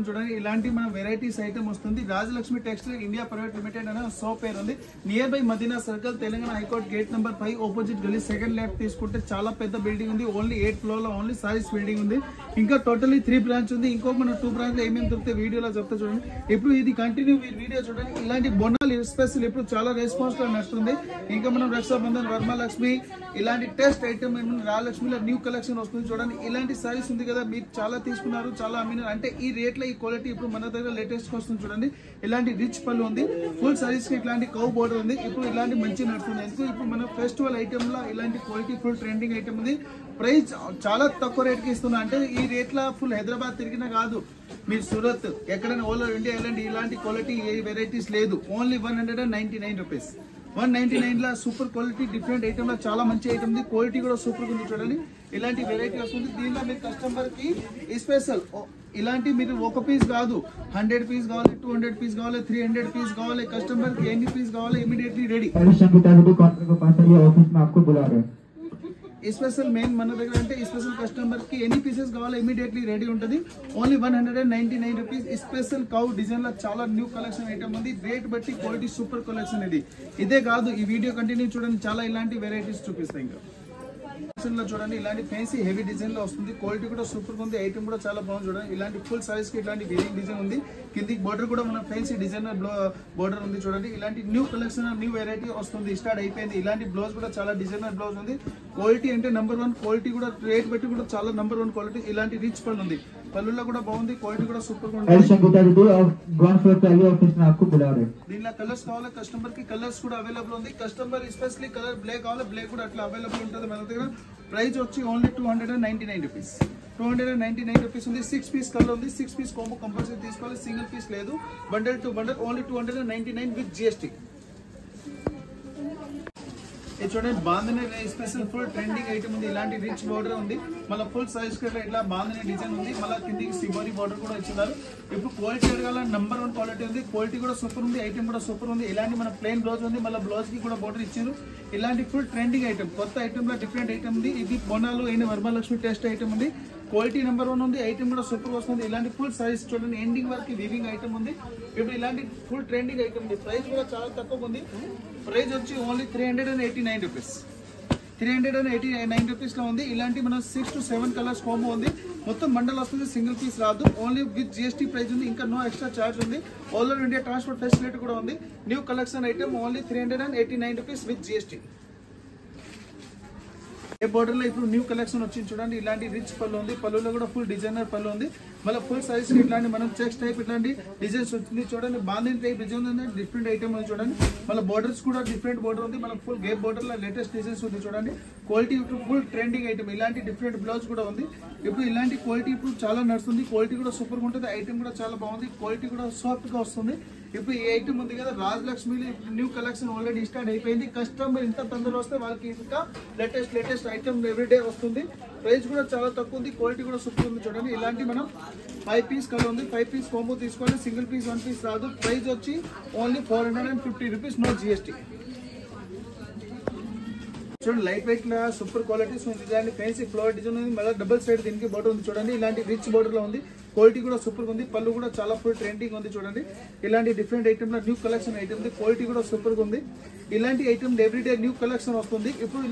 చూడండి ఇలాంటి మన వెరైటీస్ ఐటమ్ వస్తుంది. Rajalakshmi textile India private limited అనే సో పేరు ఉంది. Nearby Madina circle, Telangana high court gate number 5 opposite గల్లీ సెకండ్ లెఫ్ట్ తీసుకుంటే చాలా పెద్ద బిల్డింగ్ ఉంది. ఓన్లీ 8 ఫ్లోర్ లో ఓన్లీ సారీస్ బిల్డింగ్ ఉంది. ఇంకా టోటల్లీ 3 బ్రాంచ్ ఉంది. ఇంకో మన 2 బ్రాంచ్ లో ఏమేమి దొరికితే వీడియోలో చెప్తా చూడండి. ఇప్పుడు ఇది కంటిన్యూ వీడియో చూడండి. ఇలాంటి బొనాలు స్పెషల్ ఇప్పుడు చాలా రెస్పాన్స్ గా నడుస్తుంది. ఇంకా మనం రక్షాబంధన్, వరమలక్ష్మి ఇలాంటి టెస్ట్ ఐటమ్ రాజలక్ష్మిలో న్యూ కలెక్షన్ వస్తుంది. చూడండి ఇలాంటి సారీస్ ఉంది కదా, మీరు చాలా తీసుకున్నారు, చాలా అమ్మినారు. అంటే ఈ రేట్ లో ఈ క్వాలిటీ ఇప్పుడు మన దగ్గర లేటెస్ట్ వస్తుంది. చూడండి ఇలాంటి రిచ్ పళ్ళు ఉంది. ఫుల్ సారీస్ కి ఇట్లాంటి కౌ బోర్డర్ ఉంది. ఇప్పుడు ఇలాంటి మంచి నడుస్తుంది. ఎందుకు ఇప్పుడు మన ఫెస్టివల్ ఐటమ్ లో ఇలాంటి క్వాలిటీ ఫుల్ ట్రెండింగ్ ఐటమ్ ఉంది. ప్రైస్ చాలా తక్కువ రేట్ కి ఇస్తున్నా. అంటే ఈ రేట్ లో ఫుల్ హైదరాబాద్ తిరిగినా కాదు, మీరు సూరత్ ఎక్కడైనా ఓల్ ఓవర్ ఇండియా ఇలాంటి క్వాలిటీ ఏ వెరైటీస్ లేదు. Only 199 rupees. 199 లో సూపర్ క్వాలిటీ డిఫరెంట్ ఐటమ్ లో చాలా మంచి ఐటమ్ ఉంది. క్వాలిటీ కూడా సూపర్ ఉంది. చూడండి ఇలాంటి వెరైటీ వస్తుంది. దీనిలో మీరు కస్టమర్ కి స్పెషల్ ఇలాంటి మీరు ఒక పీస్ కాదు, 100 పీస్ కావాలి, 200 పీస్ కావాలి, 300 పీస్ కావాలి, కస్టమర్ కి ఎన్ని పీస్ కావాలి ఇమీడియట్లీ రెడీ. స్పెషల్ మెయిన్ మన దగ్గర అంటే స్పెషల్ కస్టమర్ కి ఎన్ని పీసెస్ కావాలో ఇమీడియట్లీ రెడీ ఉంటుంది. Only 199 rupees. Special cow design లో చాలా న్యూ కలెక్షన్ ఐటమ్ ఉంది. రేట్ బట్టి క్వాలిటీ సూపర్ కలెక్షన్ ఇది. ఇదే కాదు, ఈ వీడియో కంటిన్యూ చూడండి, చాలా ఇలాంటి వెరైటీస్ చూపిస్తాయి. ఇంకా లో చూడండి ఇలాంటి ఫ్యాన్సీ హెవీ డిజైన్ లో వస్తుంది. క్వాలిటీ కూడా సూపర్ ఉంది. ఐటమ్ కూడా చాలా బాగుంది. చూడండి ఇలాంటి ఫుల్ సైజ్ కి ఇలాంటి వేరింగ్ డిజైన్ ఉంది. కింది బోర్డర్ కూడా మన ఫ్యాన్సీ డిజైన్ బోర్డర్ ఉంది. చూడండి ఇలాంటి న్యూ కలెక్షన్ న్యూ వెరైటీ వస్తుంది. స్టార్ట్ అయిపోయింది. ఇలాంటి బ్లౌజ్ కూడా చాలా డిజైనర్ బ్లౌజ్ ఉంది. క్వాలిటీ అంటే నెంబర్ 1 క్వాలిటీ కూడా రేట్ బట్టి కూడా చాలా నెంబర్ 1 క్వాలిటీ. ఇలాంటి రిచ్ పళ్ళు ఉంది. పళ్ళులో కూడా బాగుంది. క్వాలిటీ కూడా సూపర్ గా ఉంది. దీనిలో కలర్స్ కావాలి, కస్టమర్ కి కలర్స్ కూడా అవైలబుల్ ఉంది. కస్టమర్ స్పెషల్లీ కలర్ బ్లాక్ కావాలి, బ్లాక్ కూడా అట్లా అవైలబుల్ ఉంటుంది మన దగ్గర. ప్రైస్ వచ్చి ఓన్లీ 299 రూపీస్. 299 రూపీస్ ఉంది. 6 పీస్ కలర్ ఉంది. 6 పీస్ కాంబో కంపల్సరీ తీసుకోవాలి, సింగిల్ పీస్ లేదు. Bundle to bundle only 299 with GST. ఇది చూడండి bandhani special full trending item ఉంది. ఇలాంటి రిచ్ బోర్డర్ ఉంది. మళ్ళీ ఫుల్ సైజ్ ఇట్లా బాంధనీ డిజైన్ ఉంది. మళ్ళీ కిందికి సిబోరి బోర్డర్ కూడా ఇచ్చినారు. ఇప్పుడు క్వాలిటీ అడగాల నెంబర్ 1 క్వాలిటీ ఉంది. క్వాలిటీ కూడా సూపర్ ఉంది. ఐటమ్ కూడా సూపర్ ఉంది. ఇలాంటి మన ప్లెయిన్ బ్లౌజ్ ఉంది. మళ్ళీ బ్లౌజ్ కి కూడా బోర్డర్ ఇచ్చారు. ఇలాంటి ఫుల్ ట్రెండింగ్ ఐటమ్, కొత్త ఐటమ్ లో డిఫరెంట్ ఐటమ్ ఉంది. ఇది బొనాలు అయిన వరమలక్ష్మి టెస్ట్ ఐటమ్ ఉంది. క్వాలిటీ నెంబర్ 1 ఉంది. ఐటమ్ కూడా సూపర్ వస్తుంది. ఇలాంటి ఫుల్ సైజ్ చూడండి ఎండింగ్ వరకు వీవింగ్ ఐటమ్ ఉంది. ఇప్పుడు ఇలాంటి ఫుల్ ట్రెండింగ్ ఐటమ్ ఉంది. ప్రైస్ కూడా చాలా తక్కువ ఉంది. ప్రైస్ వచ్చి ఓన్లీ 389 రూపీస్. 389 రూపీస్ లో ఉంది. ఇలాంటి మన 6 to 7 కలర్స్ కాంబో ఉంది. మొత్తం మండల్ వస్తుంది, సింగిల్ పీస్ రాదు. ఓన్లీ విత్ జిఎస్టీ ప్రైస్ ఉంది. ఇంకా నో ఎక్స్ట్రా చార్జ్ ఉంది. All over India transport facility కూడా ఉంది. New collection item only 389 rupees with GST. A border లో ఇప్పుడు న్యూ కలెక్షన్ వచ్చింది. చూడండి ఇలాంటి రిచ్ పళ్ళు ఉంది. పళ్ళులో కూడా ఫుల్ డిజైనర్ పళ్ళు ఉంది. మళ్ళీ ఫుల్ సైజ్ ఇట్లాంటి మనం చెక్స్ టైప్ ఇట్లాంటి డిజైన్స్ వచ్చింది. చూడండి బాంధనీ టైప్ డిజైన్ ఉంది. డిఫరెంట్ ఐటమ్ ఉంది. చూడండి మళ్ళీ బోర్డర్స్ కూడా డిఫరెంట్ బోర్డర్ ఉంది. మన ఫుల్ గేప్ బోర్డర్ లో లేటెస్ట్ డిజైన్స్ ఉంది. చూడండి క్వాలిటీ ఇప్పుడు ఫుల్ ట్రెండింగ్ ఐటమ్. ఇలాంటి డిఫరెంట్ బ్లౌజ్ కూడా ఉంది. ఇప్పుడు ఇలాంటి క్వాలిటీ ఇప్పుడు చాలా నడుస్తుంది. క్వాలిటీ కూడా సూపర్ గా ఉంటుంది. ఐటమ్ కూడా చాలా బాగుంది. క్వాలిటీ కూడా సాఫ్ట్ గా వస్తుంది. ఇప్పుడు ఈ ఐటమ్ ఉంది కదా Rajalakshmi new collection already start అయిపోయింది. కస్టమర్ ఇంత తొందర వస్తే వాళ్ళకి ఇంకా లేటెస్ట్ ఐటమ్ ఎవ్రీడే వస్తుంది. ప్రైస్ కూడా చాలా తక్కువ ఉంది. క్వాలిటీ కూడా సూపర్ ఉంది. చూడండి ఇలాంటి మనం 5 పీస్ కలర్ ఉంది. 5 పీస్ కాంబో తీసుకోవాలి, సింగిల్ పీస్ 1 పీస్ రాదు. ప్రైస్ వచ్చి ఓన్లీ 450 రూపీస్, నో జిఎస్టీ. చూడండి లైట్ వెయిట్ లా సూపర్ క్వాలిటీస్ ఉంది. ఇలాంటి ఫ్యాన్సీ ఫ్లవర్ డిజైన్ ఉంది. మళ్ళీ డబుల్ సైడ్ దీనికి బోర్డర్ ఉంది. చూడండి ఇలాంటి రిచ్ బోర్డర్ లో ఉంది. క్వాలిటీ కూడా సూపర్ ఉంది. పళ్ళు కూడా చాలా ఫుల్ ట్రెండింగ్ ఉంది. చూడండి ఇలాంటి డిఫరెంట్ ఐటమ్ లో న్యూ కలెక్షన్ ఐటమ్ ఉంది. క్వాలిటీ కూడా సూపర్ ఉంది. ఇలాంటి ఐటమ్ ఎవ్రీడే న్యూ కలెక్షన్ వస్తుంది. ఇప్పుడు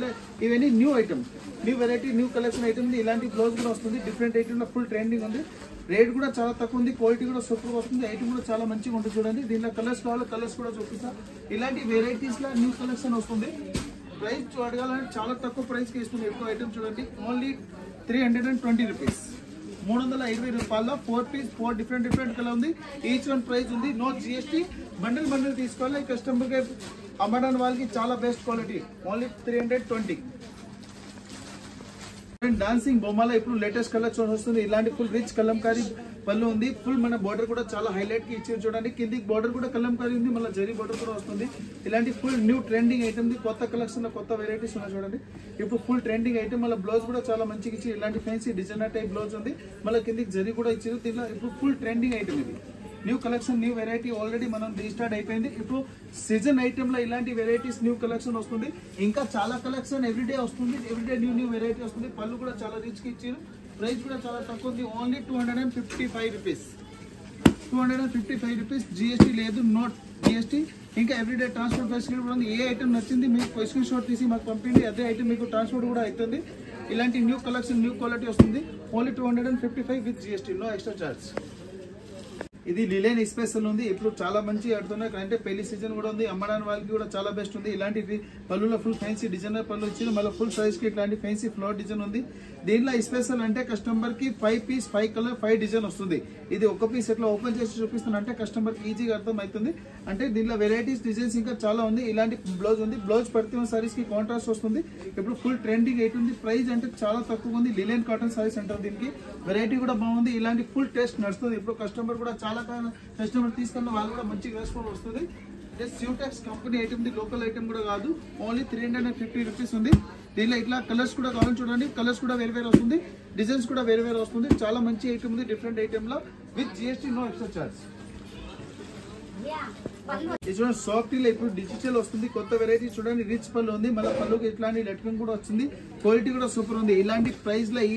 ఇవన్నీ new item, new variety, new collection item ఉంది. ఇలాంటి బ్లౌజ్ కూడా వస్తుంది. డిఫరెంట్ ఐటమ్ లో ఫుల్ ట్రెండింగ్ ఉంది. రేట్ కూడా చాలా తక్కువ ఉంది. క్వాలిటీ కూడా సూపర్ వస్తుంది. ఐటమ్ కూడా చాలా మంచిగా ఉంటుంది. చూడండి దీనిలో కలర్స్ కావాలి, కలర్స్ కూడా చూపిస్తా. ఇలాంటి వెరైటీస్ లో న్యూ కలెక్షన్ వస్తుంది. ప్రైస్ అడగాలంటే చాలా తక్కువ ప్రైస్ కి ఇస్తుంది. ఎక్కువ ఐటమ్ చూడండి ఓన్లీ 320 రూపీస్. 320 రూపాయల్లో 4 పీస్ 4 డిఫరెంట్ కలర్ ఉంది. ఈచ్ 1 ప్రైస్ ఉంది. No GST. బండిల్ తీసుకోవాలి. కస్టమర్ కి అమ్మడానికి వాళ్ళకి చాలా బెస్ట్ క్వాలిటీ. ఓన్లీ 320. డాన్సింగ్ బొమ్మలో ఇప్పుడు లేటెస్ట్ కలెక్షన్ వస్తుంది. ఇలాంటి ఫుల్ రిచ్ కలంకారీ పళ్ళు ఉంది. ఫుల్ మన బోర్డర్ కూడా చాలా హైలైట్ కి ఇచ్చారు. చూడండి కింది బోర్డర్ కూడా కలంకారీ ఉంది. మళ్ళీ జరీ బోర్డర్ కూడా వస్తుంది. ఇలాంటి ఫుల్ న్యూ ట్రెండింగ్ ఐటమ్ ఉంది. కొత్త కలెక్షన్ లో కొత్త వెరైటీస్ ఉన్నాయి. చూడండి ఇప్పుడు ఫుల్ ట్రెండింగ్ ఐటమ్. మళ్ళీ బ్లౌజ్ కూడా చాలా మంచిగా ఇచ్చి ఇలాంటి ఫ్యాన్సీ డిజైనర్ టైప్ బ్లౌజ్ ఉంది. మళ్ళీ కిందికి జరీ కూడా ఇచ్చారు. దీనిలో ఇప్పుడు ఫుల్ ట్రెండింగ్ ఐటమ్ ఇది. New collection, new variety already మనం రీస్టార్ట్ అయిపోయింది. ఇప్పుడు సీజన్ ఐటమ్ లో ఇలాంటి వెరైటీస్ న్యూ కలెక్షన్ వస్తుంది. ఇంకా చాలా కలెక్షన్ ఎవ్రీడే వస్తుంది. ఎవ్రీడే న్యూ వెరైటీ వస్తుంది. పళ్ళు కూడా చాలా రిచ్ కి ఇచ్చారు. ప్రైస్ కూడా చాలా తక్కువ ఉంది. Only 255 rupees. 255 రూపీస్, GST లేదు, నోట్ GST. ఇంకా ఎవ్రీడే ట్రాన్స్పోర్ట్ ఫెసిలిటీ కూడా ఉంది. ఏ ఐటమ్ నచ్చింది మీకు స్క్రీన్ షాట్ తీసి మాకు పంపిండి, అదే ఐటమ్ మీకు ట్రాన్స్పోర్ట్ కూడా అవుతుంది. ఇలాంటి న్యూ కలెక్షన్ న్యూ క్వాలిటీ వస్తుంది. Only 255 with GST, no extra charge. ఇది లిలెన్ స్పెషల్ ఉంది. ఇప్పుడు చాలా మంచి ఆడుతున్నాయి అంటే పెళ్లి సీజన్ కూడా ఉంది, అమ్మడానికి వాళ్ళకి కూడా చాలా బెస్ట్ ఉంది. ఇలాంటి పళ్ళులో ఫుల్ ఫ్యాన్సీ డిజైనర్ పళ్ళు ఇచ్చింది, మళ్ళీ ఫుల్ సైజ్ కి ఇట్లాంటి ఫ్యాన్సీ ఫ్లవర్ డిజైన్ ఉంది. దీంట్లో స్పెషల్ అంటే కస్టమర్ కి 5 పీస్ 5 కలర్ 5 డిజైన్ వస్తుంది. ఇది ఒక పీస్ ఎట్లా ఓపెన్ చేసి చూపిస్తున్నా అంటే కస్టమర్ కి ఈజీగా అర్థం అవుతుంది. అంటే దీంట్లో వెరైటీస్ డిజైన్స్ ఇంకా చాలా ఉంది. ఇలాంటి బ్లౌజ్ ఉంది, బ్లౌజ్ ప్రతి ఒక్క సారీస్ కి కాంట్రాస్ట్ వస్తుంది. ఇప్పుడు ఫుల్ ట్రెండింగ్ అవుతుంది. ప్రైస్ అంటే చాలా తక్కువ ఉంది. లిలెన్ కాటన్ సారీస్ అంటారు దీనికి. వెరైటీ కూడా బాగుంది. ఇలాంటి ఫుల్ టేస్ట్ నడుస్తుంది. ఇప్పుడు కస్టమర్ కూడా చాలా కస్టమర్ తీసుకున్న వాళ్ళు కూడా మంచిగా రెస్పాన్స్ వస్తుంది. అంటే సియోటెక్స్ కంపెనీ ఐటమ్, లోకల్ ఐటమ్ కూడా కాదు. ఓన్లీ 350 రూపీస్ ఉంది. దీనిలో ఇట్లా కలర్స్ కూడా కావాలని చూడండి, కలర్స్ కూడా వేరు వేరు వస్తుంది, డిజైన్స్ కూడా వేరు వేరు వస్తుంది. చాలా మంచి ఐటమ్ ఉంది, డిఫరెంట్ ఐటమ్ లో with GST, no extra charge. ఇది చూడండి సాఫ్ట్ లో ఇప్పుడు డిజిటల్ వస్తుంది, కొత్త వెరైటీ చూడండి. రిచ్ పళ్ళు ఉంది, మళ్ళీ పళ్ళుకి ఇట్లాంటి లెట్కన్ కూడా వచ్చింది. క్వాలిటీ కూడా సూపర్ ఉంది. ఇలాంటి ప్రైస్ లో ఈ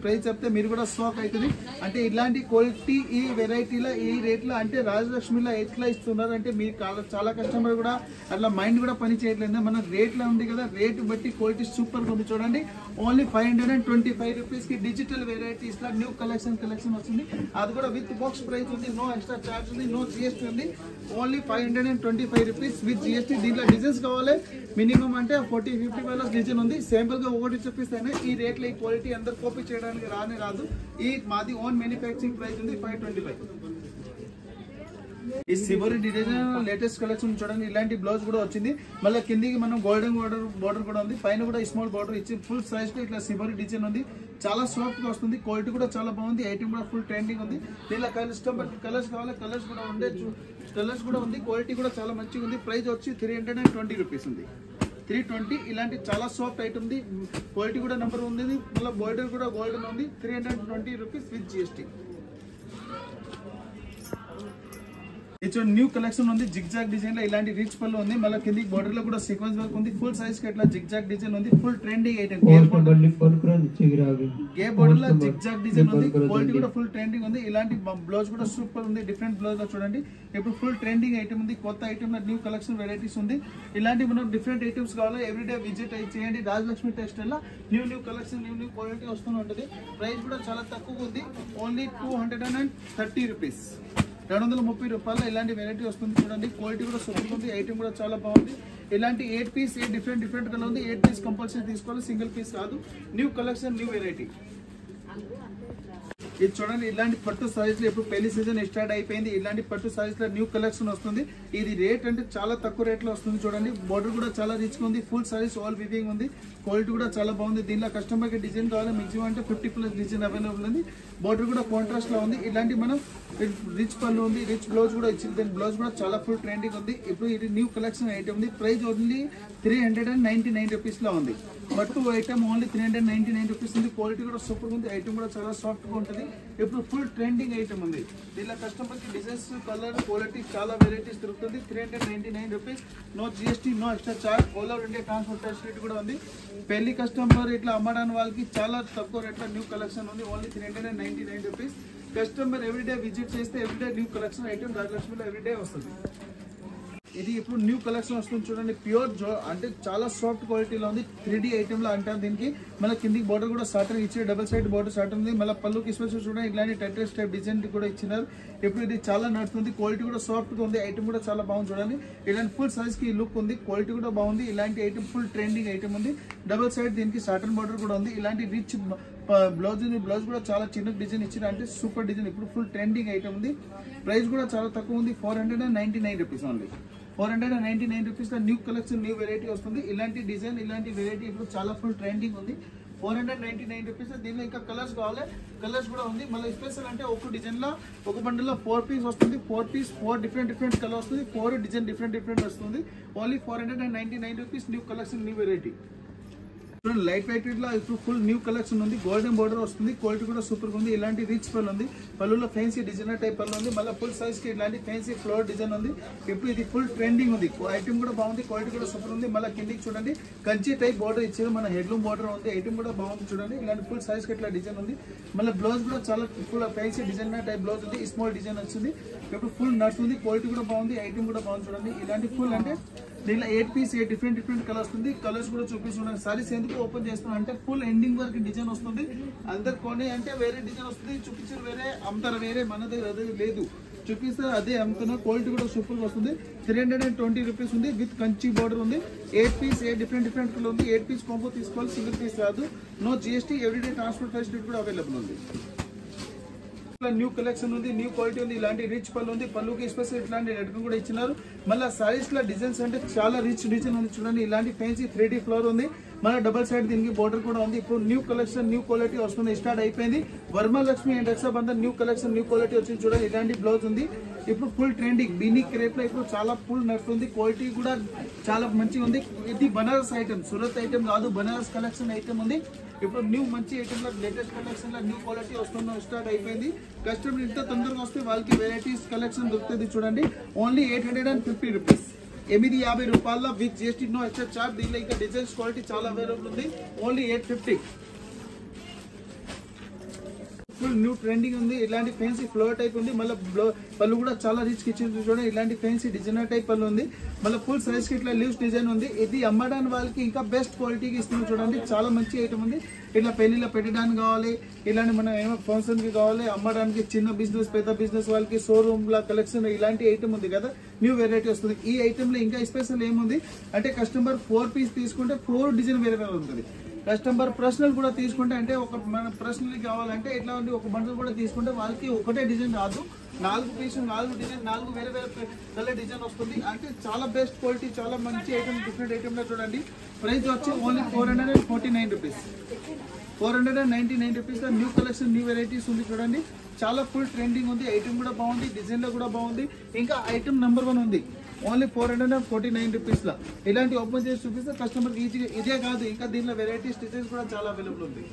ప్రైస్ చెప్తే మీరు కూడా షాక్ అవుతుంది. అంటే ఇలాంటి క్వాలిటీ ఈ వెరైటీలో ఈ రేట్ లో అంటే రాజలక్ష్మిలో ఎట్లా ఇస్తున్నారు అంటే మీరు చాలా కస్టమర్ కూడా అట్లా మైండ్ కూడా పని చేయట్లేదు. మన రేట్ లో ఉంది కదా, రేట్ బట్టి క్వాలిటీ సూపర్ గా ఉంది చూడండి. ఓన్లీ 525 రూపీస్ కి డిజిటల్ వెరైటీస్ లా న్యూ కలెక్షన్ వస్తుంది. అది కూడా విత్ బాక్స్ ప్రైస్ ఉంది, నో ఎక్స్ట్రా చార్జ్ ఉంది, నో GST ఉంది. Only 525 rupees with GST. దీంట్లో డిజైన్స్ కావాలి మినిమం అంటే 40-50 వేల డిజైన్ ఉంది. సింపుల్ గా ఒకటి చూపిస్తాను. ఈ రేట్లో ఈ క్వాలిటీ అందరు కాపీ చేయడానికి రాదు. ఈ మాది ఓన్ మ్యానుఫ్యాక్చరింగ్ ప్రైస్ ఉంది 525. ఈ సిబోరి డిజైన్ లేటెస్ట్ కలెక్షన్ చూడండి. ఇలాంటి బ్లౌజ్ కూడా వచ్చింది. మళ్ళీ కిందికి మనం గోల్డెన్ బోర్డర్ కూడా ఉంది, పైన కూడా స్మాల్ బోర్డర్ ఇచ్చి ఫుల్ సైజ్ లో ఇట్లా సిబోరి డిజైన్ ఉంది. చాలా సాఫ్ట్ గా వస్తుంది, క్వాలిటీ కూడా చాలా బాగుంది. ఐటమ్ కూడా ఫుల్ ట్రెండింగ్ ఉంది. దీనిలో కలర్స్ కావాలి, కలర్స్ కూడా ఉండే కలర్స్ కూడా ఉంది. క్వాలిటీ కూడా చాలా మంచిగా ఉంది. ప్రైస్ వచ్చి 320 రూపీస్ ఉంది, 320. ఇలాంటి చాలా సాఫ్ట్ ఐటమ్ ఉంది, క్వాలిటీ కూడా నెంబర్ ఉంది. మళ్ళీ బోర్డర్ కూడా గోల్డెన్ ఉంది, 320 రూపీస్ విత్ GST. ఇది న్యూ కలెక్షన్ ఉంది, జిగ్జాగ్ డిజైన్ లో ఇలాంటి రిచ్ పళ్ళు ఉంది. మళ్ళీ కింది బోర్డర్ లో కూడా సీక్వెన్స్ వర్క్ ఉంది. ఫుల్ సైజ్ కి ఇట్లా జిగ్జాగ్ డిజైన్ ఉంది. Full trending item. గే బోర్డర్ లో జిగ్జాగ్ డిజైన్ ఉంది. క్వాలిటీ కూడా ఫుల్ ట్రెండింగ్ ఉంది. ఇలాంటి బ్లౌజ్ కూడా సూపర్ ఉంది, డిఫరెంట్ బ్లౌజ్ లో చూడండి. ఇప్పుడు ఫుల్ ట్రెండింగ్ ఐటమ్ ఉంది, కొత్త ఐటమ్ లో న్యూ కలెక్షన్ వెరైటీస్ ఉంది. ఇలాంటి మనకు డిఫరెంట్ ఐటమ్స్ కావాలి ఎవ్రీడే విజిట్ చేయండి. రాజలక్ష్మి టెక్స్టైల్ లో న్యూ కలెక్షన్ న్యూ క్వాలిటీ వస్తూనే ఉంటుంది. ప్రైస్ కూడా చాలా తక్కువ ఉంది, ఓన్లీ 230 రూపీస్, 230 రూపాయలు. ఇలాంటి వెరైటీ వస్తుంది చూడండి. క్వాలిటీ కూడా సూపర్ ఉంది, ఐటమ్ కూడా చాలా బాగుంది. ఇలాంటి 8 పీస్ డిఫరెంట్ కలర్ ఉంది. 8 పీస్ కంపల్సరీ తీసుకోవాలి, సింగిల్ పీస్ కాదు. New collection new variety. ఇది చూడండి, ఇలాంటి పట్టు సారీస్ లో ఇప్పుడు పెళ్లి సీజన్ స్టార్ట్ అయిపోయింది. ఇలాంటి పట్టు సారీస్ లో న్యూ కలెక్షన్ వస్తుంది. ఇది రేట్ అంటే చాలా తక్కువ రేట్ లో వస్తుంది చూడండి. బోర్డర్ కూడా చాలా రిచ్ గా ఉంది. ఫుల్ సారీస్ ఆల్ వివింగ్ ఉంది. క్వాలిటీ కూడా చాలా బాగుంది. దీనిలో కస్టమర్ కి డిజైన్ కావాలి మినిమం అంటే 50+ డిజైన్ అవైలబుల్ ఉంది. బోర్డర్ కూడా కాంట్రాస్ట్ లో ఉంది. ఇలాంటి మనం రిచ్ పళ్ళు ఉంది, రిచ్ బ్లౌజ్ కూడా ఇచ్చింది. దాని బ్లౌజ్ కూడా చాలా ఫుల్ ట్రెండింగ్ ఉంది. ఇప్పుడు ఇది న్యూ కలెక్షన్ ఐటమ్ ఉంది. ప్రైస్ ఓన్లీ 399 రూపీస్ లో ఉంది. పట్టు ఐటమ్ ఓన్లీ 399 రూపీస్ ఉంది. క్వాలిటీ కూడా సూపర్ ఉంది. ఐటమ్ కూడా చాలా సాఫ్ట్ గా ఉంటుంది. ఇప్పుడు ఫుల్ ట్రెండింగ్ ఐటమ్ ఉంది. దీనిలో కస్టమర్ కి డిజైన్స్, కలర్, క్వాలిటీ చాలా వెరైటీస్ దొరుకుతుంది. 399 rupees, no GST, no extra charge. All over India transport facility కూడా ఉంది. పెళ్లి కస్టమర్ ఇట్లా అమ్మడానికి వాళ్ళకి చాలా తక్కువ రేట్లో న్యూ కలెక్షన్ ఉంది. Only 399 rupees. Customer every day visit చేస్తే ఎవ్రీడే న్యూ కలెక్షన్ ఐటమ్ రాజలక్ష్మిలో ఎవ్రీడే వస్తుంది. ఇది ఇప్పుడు న్యూ కలెక్షన్ వస్తుంది చూడండి. ప్యూర్ అంటే చాలా సాఫ్ట్ క్వాలిటీలో ఉంది. 3D ఐటమ్ లో అంటారు దీనికి. మళ్ళీ కిందికి బోర్డర్ కూడా సాటర్ ఇచ్చి డబుల్ సైడ్ బోర్డర్ సాటర్ ఉంది. మళ్ళీ పళ్ళుకి స్పెషల్ చూడండి, ఇలాంటి టైటల్ టైప్ డిజైన్ కూడా ఇచ్చినారు. ఇప్పుడు ఇది చాలా నడుస్తుంది. క్వాలిటీ కూడా సాఫ్ట్ గా ఉంది. ఐటమ్ కూడా చాలా బాగుంది చూడండి. ఇలాంటి ఫుల్ సైజ్ కి లుక్ ఉంది. క్వాలిటీ కూడా బాగుంది. ఇలాంటి ఐటమ్ ఫుల్ ట్రెండింగ్ ఐటమ్ ఉంది. డబుల్ సైడ్ దీనికి సాటన్ బోర్డర్ కూడా ఉంది. ఇలాంటి రిచ్ బ్లౌజ్ ఉంది. బ్లౌజ్ కూడా చాలా చిన్న డిజైన్ ఇచ్చిన అంటే సూపర్ డిజైన్. ఇప్పుడు ఫుల్ ట్రెండింగ్ ఐటమ్ ఉంది. ప్రైస్ కూడా చాలా తక్కువ ఉంది, 499 రూపీస్ ఓన్లీ. 499 రూపీస్ లో న్యూ కలెక్షన్ న్యూ వెరైటీ వస్తుంది. ఇలాంటి డిజైన్, ఇలాంటి వెరైటీ ఇప్పుడు చాలా ఫుల్ ట్రెండింగ్ ఉంది. 499 రూపీస్. దీనిలో ఇంకా కలర్స్ కావాలి, కలర్స్ కూడా ఉంది. మళ్ళీ స్పెషల్ అంటే ఒక డిజైన్ లో ఒక బండిల్ లో 4 పీస్ వస్తుంది. 4 పీస్ 4 డిఫరెంట్ కలర్ వస్తుంది. 4 డిజైన్ డిఫరెంట్ వస్తుంది. Only 499 rupees new collection new variety. Light weight లో ఇప్పుడు ఫుల్ న్యూ కలెక్షన్ ఉంది. గోల్డెన్ బోర్డర్ వస్తుంది. క్వాలిటీ కూడా సూపర్ గా ఉంది. ఇలాంటి రిచ్ పళ్ళు ఉంది. పళ్ళులో ఫ్యాన్సీ డిజైనర్ టైప్ పళ్ళు ఉంది. మళ్ళీ ఫుల్ సైజ్ కి ఇలాంటి ఫ్యాన్సీ ఫ్లోర్ డిజైన్ ఉంది. ఇప్పుడు ఇది ఫుల్ ట్రెండింగ్ ఉంది. ఐటమ్ కూడా బాగుంది. క్వాలిటీ కూడా సూపర్ ఉంది. మళ్ళీ కిందికి చూడండి కంచి టైప్ బోర్డర్ ఇచ్చారు. మన హెడ్లూమ్ బోర్డర్ ఉంది. ఐటమ్ కూడా బాగుంది. చూడండి ఇలాంటి ఫుల్ సైజ్ కి ఇట్లా డిజైన్ ఉంది. మళ్ళీ బ్లౌజ్ కూడా చాలా full fancy designer type blouse ఉంది. స్మాల్ డిజైన్ వచ్చింది. ఇప్పుడు ఫుల్ నట్స్ ఉంది. క్వాలిటీ కూడా బాగుంది. ఐటమ్ కూడా బాగుంది. చూడండి ఇలాంటి ఫుల్ అంటే దీనిలో 8 పీస్ 8 డిఫరెంట్ కలర్స్ ఉంది. కలర్స్ కూడా చూపిస్తున్నాను. సారీస్ ఎందుకు ఓపెన్ చేస్తున్నాను అంటే ఫుల్ ఎండింగ్ వరకు డిజైన్ వస్తుంది. అందరు కొనే అంటే వేరే డిజైన్ వస్తుంది. చూపించారు వేరే అమ్ముతారు వేరే, మనది అదే లేదు. చూపిస్తారు అదే అమ్ముతున్నా. క్వాలిటీ కూడా సూపర్ గా వస్తుంది. 320 రూపీస్ ఉంది. విత్ కంచి బోర్డర్ ఉంది. 8 పీస్ 8 డిఫరెంట్ కలర్ ఉంది. 8 పీస్ కాంబో తీసుకోవాలి. సింగిల్ పీస్ రాదు. No GST. Everyday transport facility కూడా అవైలబుల్ ఉంది. న్యూ కలెక్షన్ ఉంది. న్యూ క్వాలిటీ ఉంది. ఇలాంటి రిచ్ పళ్ళు ఉంది. పళ్ళుకి స్పెషల్ ఇట్లాంటి నెట్కం కూడా ఇచ్చినారు. మళ్ళీ సారీస్ లో డిజైన్స్ అంటే చాలా రిచ్ డిజైన్ ఉంది. చూడండి ఇలాంటి ఫ్యాన్సీ 3D ఫ్లోర్ ఉంది. మన డబల్ సైడ్ దీనికి బోర్డర్ కూడా ఉంది. ఇప్పుడు న్యూ కలెక్షన్ న్యూ క్వాలిటీ వస్తుంది. స్టార్ట్ అయిపోయింది. Varamahalakshmi and Rakshabandhan new collection new quality వచ్చింది. చూడండి ఇలాంటి బ్లౌజ్ ఉంది. ఇప్పుడు ఫుల్ ట్రెండింగ్ బీనీ క్రేప్ లో ఇప్పుడు చాలా ఫుల్ నడుస్తుంది. క్వాలిటీ కూడా చాలా మంచిగా ఉంది. ఇది బనారస్ ఐటమ్, సూరత్ ఐటమ్ కాదు, బనారస్ కలెక్షన్ ఐటమ్ ఉంది. ఇప్పుడు న్యూ మంచి ఐటమ్ లో లేటెస్ట్ కలెక్షన్ లో న్యూ క్వాలిటీ వస్తుంది. స్టార్ట్ అయిపోయింది. కస్టమర్ ఇంత తొందరగా వస్తే వాళ్ళకి వెరైటీస్ కలెక్షన్ దొరుకుతుంది. చూడండి ఓన్లీ 850 రూపీస్. 850 రూపాయల with GST no extra charge. దీనిలో ఇంకా డిజైన్స్ క్వాలిటీ చాలా అవైలబుల్ ఉంది. ఓన్లీ 850. ఫుల్ న్యూ ట్రెండింగ్ ఉంది. ఇలాంటి ఫ్యాన్సీ ఫ్లోర్ టైప్ ఉంది. మళ్ళీ పళ్ళు కూడా చాలా రిచ్ కిచెన్ చూడండి. ఇలాంటి ఫ్యాన్సీ డిజైనర్ టైప్ పళ్ళు ఉంది. మళ్ళీ ఫుల్ సైజ్ కి ఇట్లా లీవ్స్ డిజైన్ ఉంది. ఇది అమ్మడానికి వాళ్ళకి ఇంకా బెస్ట్ క్వాలిటీకి ఇస్తుంది. చూడండి చాలా మంచి ఐటమ్ ఉంది. ఇట్లా పెళ్లిలో పెట్టడానికి కావాలి, ఇలాంటి మనం ఏమో ఫంక్షన్ కి కావాలి, అమ్మడానికి చిన్న బిజినెస్ పెద్ద బిజినెస్ వాళ్ళకి షోరూమ్ లా కలెక్షన్ ఇలాంటి ఐటమ్ ఉంది కదా. న్యూ వెరైటీ వస్తుంది. ఈ ఐటమ్ లో ఇంకా స్పెషల్ ఏముంది అంటే కస్టమర్ 4 పీస్ తీసుకుంటే 4 డిజైన్ వేరే వేరే ఉంటుంది. కస్టమర్ పర్సనల్ కూడా తీసుకుంటే అంటే ఒక మన పర్సనల్ కావాలంటే ఇట్లా ఉండి ఒక బండల్ కూడా తీసుకుంటే వాళ్ళకి ఒకటే డిజైన్ రాదు. 4 పీసులు 4 డిజైన్ 4 వేరే వేరే కలర్ డిజైన్ వస్తుంది. అంటే చాలా బెస్ట్ క్వాలిటీ చాలా మంచి ఐటమ్ డిఫరెంట్ ఐటమ్ లో చూడండి. ప్రైస్ వచ్చి ఓన్లీ 449 రూపీస్. 499 రూపీస్ లో న్యూ కలెక్షన్ న్యూ వెరైటీస్ ఉంది. చూడండి చాలా ఫుల్ ట్రెండింగ్ ఉంది. ఐటమ్ కూడా బాగుంది. డిజైన్ లో కూడా బాగుంది. ఇంకా ఐటమ్ నెంబర్ 1 ఉంది. ఓన్లీ 449 రూపీస్ లా ఇలాంటి ఓపెన్ చేసి చూపిస్తే కస్టమర్ ఈజీగా. ఇదే కాదు ఇంకా దీనిలో వెరైటీస్ డిజైన్స్ కూడా చాలా అవైలబుల్ ఉంది.